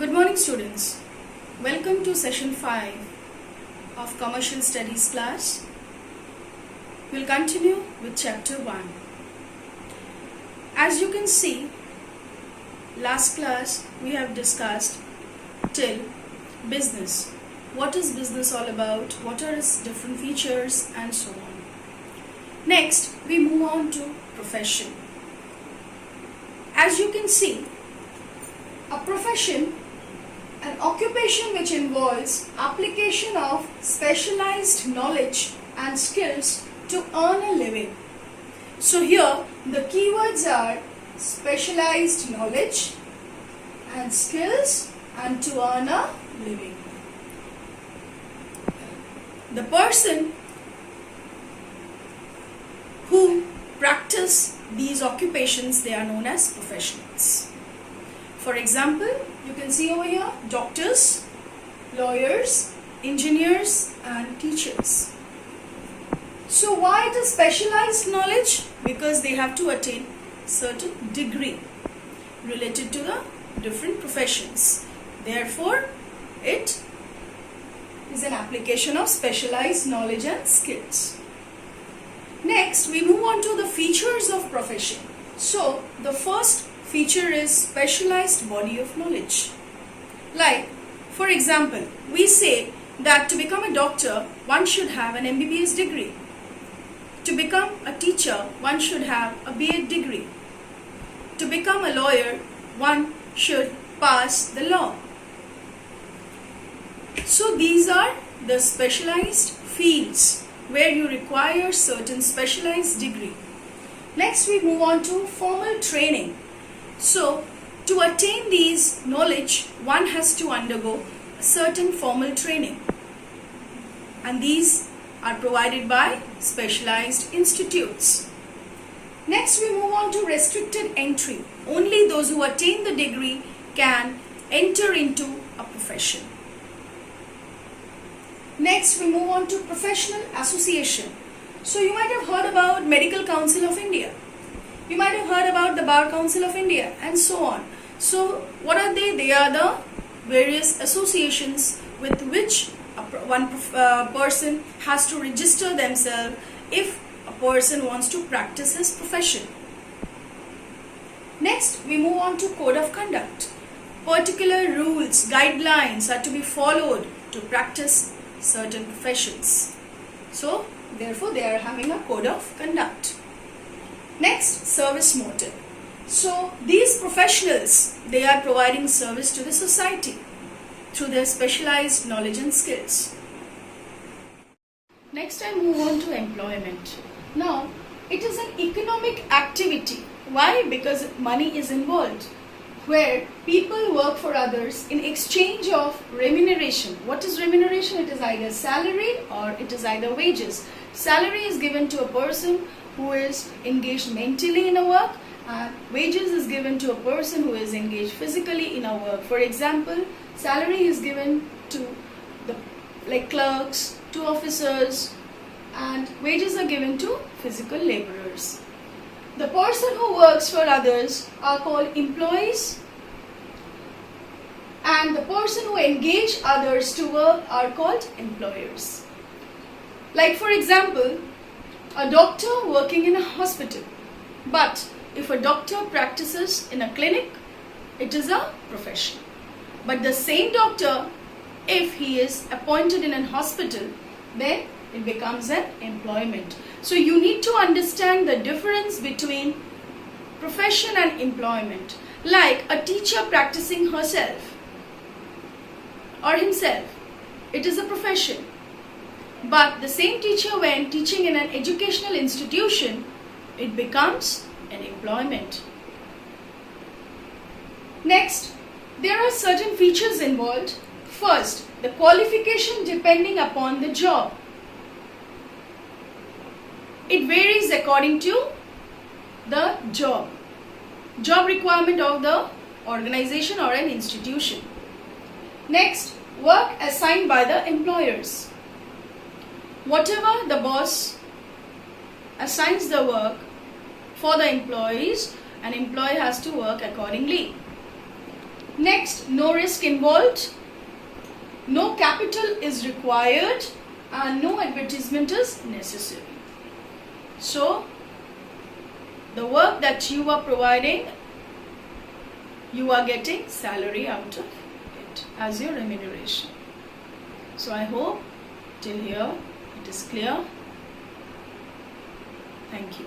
Good morning, students. Welcome to session 5 of Commercial Studies class. We'll continue with chapter 1. As you can see, last class we have discussed till business. What is business all about? What are its different features and so on. Next, we move on to profession. As you can see, a profession, an occupation which involves application of specialized knowledge and skills to earn a living. So here the keywords are specialized knowledge and skills and to earn a living. The person who practice these occupations, they are known as professionals. For example, you can see over here doctors, lawyers, engineers and teachers. So why it is specialized knowledge? Because they have to attain certain degree related to the different professions. Therefore, it is an application of specialized knowledge and skills. Next, we move on to the features of profession. So, the first feature is specialized body of knowledge. Like, for example, we say that to become a doctor, one should have an MBBS degree. To become a teacher, one should have a B.Ed degree. To become a lawyer, one should pass the law. So these are the specialized fields where you require certain specialized degree. Next, we move on to formal training. So, to attain these knowledge, one has to undergo a certain formal training. And these are provided by specialized institutes. Next, we move on to restricted entry. Only those who attain the degree can enter into a profession. Next, we move on to professional association. So, you might have heard about Medical Council of India. You might have heard about the Bar Council of India and so on. So, what are they? They are the various associations with which one person has to register themselves if a person wants to practice his profession. Next, we move on to code of conduct. Particular rules, guidelines are to be followed to practice certain professions. So, therefore, they are having a code of conduct. Next, service motive. So, these professionals, they are providing service to the society through their specialized knowledge and skills. Next, I move on to employment. Now, it is an economic activity. Why? Because money is involved, where people work for others in exchange of remuneration. What is remuneration? It is either salary or it is either wages. Salary is given to a person who is engaged mentally in a work, and wages is given to a person who is engaged physically in a work. For example, salary is given to the clerks, to officers, and wages are given to physical laborers. The person who works for others are called employees, and the person who engage others to work are called employers. Like, for example, a doctor working in a hospital. But if a doctor practices in a clinic, it is a profession. But the same doctor, if he is appointed in a hospital, then it becomes an employment. So you need to understand the difference between profession and employment. Like a teacher practicing herself or himself, it is a profession. But the same teacher, when teaching in an educational institution, it becomes an employment. Next, there are certain features involved. First, the qualification depending upon the job. It varies according to the job requirement of the organization or an institution. Next, work assigned by the employers. Whatever the boss assigns the work for the employees, an employee has to work accordingly. Next, no risk involved, no capital is required, and no advertisement is necessary. So the work that you are providing, you are getting salary out of it as your remuneration. So I hope till here it is clear. Thank you.